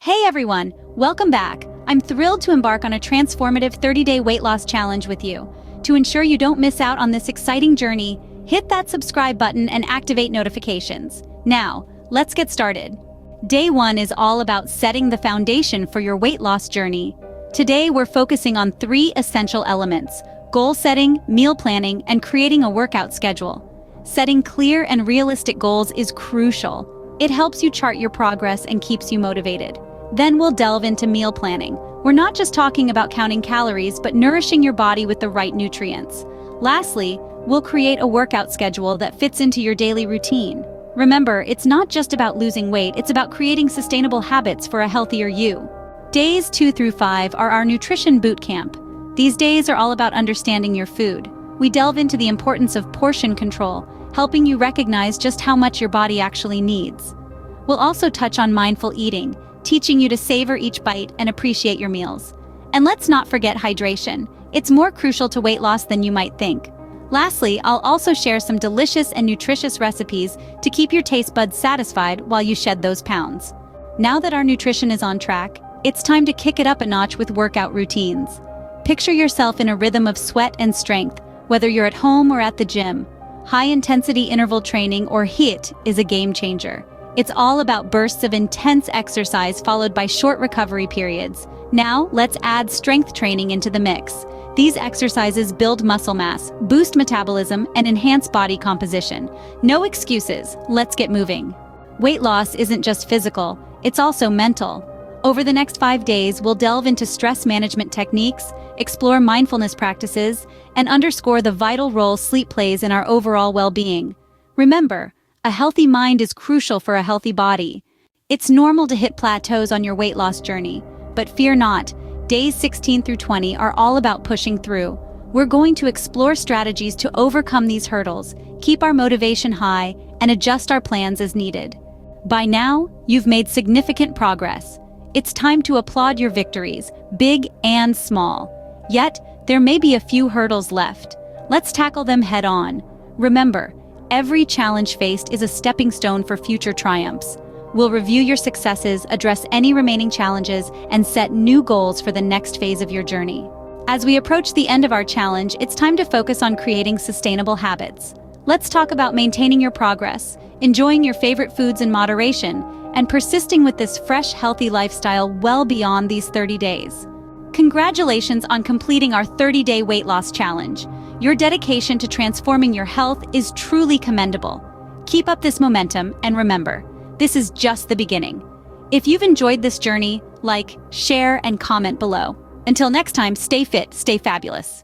Hey everyone, welcome back. I'm thrilled to embark on a transformative 30-day weight loss challenge with you. To ensure you don't miss out on this exciting journey, hit that subscribe button and activate notifications. Now, let's get started. Day 1 is all about setting the foundation for your weight loss journey. Today, we're focusing on 3 essential elements: goal setting, meal planning, and creating a workout schedule. Setting clear and realistic goals is crucial. It helps you chart your progress and keeps you motivated. Then we'll delve into meal planning. We're not just talking about counting calories, but nourishing your body with the right nutrients. Lastly, we'll create a workout schedule that fits into your daily routine. Remember, it's not just about losing weight, it's about creating sustainable habits for a healthier you. Days 2 through 5 are our Nutrition Bootcamp. These days are all about understanding your food. We delve into the importance of portion control, helping you recognize just how much your body actually needs. We'll also touch on mindful eating, teaching you to savor each bite and appreciate your meals. And let's not forget hydration. It's more crucial to weight loss than you might think. Lastly, I'll also share some delicious and nutritious recipes to keep your taste buds satisfied while you shed those pounds. Now that our nutrition is on track, it's time to kick it up a notch with workout routines. Picture yourself in a rhythm of sweat and strength, whether you're at home or at the gym. High-intensity interval training, or HIIT, is a game changer. It's all about bursts of intense exercise followed by short recovery periods. Now, let's add strength training into the mix. These exercises build muscle mass, boost metabolism, and enhance body composition. No excuses, let's get moving. Weight loss isn't just physical, it's also mental. Over the next 5 days, we'll delve into stress management techniques, explore mindfulness practices, and underscore the vital role sleep plays in our overall well-being. Remember, a healthy mind is crucial for a healthy body. It's normal to hit plateaus on your weight loss journey, but fear not. Days 16 through 20 are all about pushing through. We're going to explore strategies to overcome these hurdles, keep our motivation high, and adjust our plans as needed. By now, you've made significant progress. It's time to applaud your victories, big and small. Yet, there may be a few hurdles left. Let's tackle them head on. Remember, every challenge faced is a stepping stone for future triumphs. We'll review your successes, address any remaining challenges, and set new goals for the next phase of your journey. As we approach the end of our challenge, it's time to focus on creating sustainable habits. Let's talk about maintaining your progress, enjoying your favorite foods in moderation, and persisting with this fresh, healthy lifestyle well beyond these 30 days. Congratulations on completing our 30-day weight loss challenge. Your dedication to transforming your health is truly commendable. Keep up this momentum, and remember, this is just the beginning. If you've enjoyed this journey, like, share, and comment below. Until next time, stay fit, stay fabulous.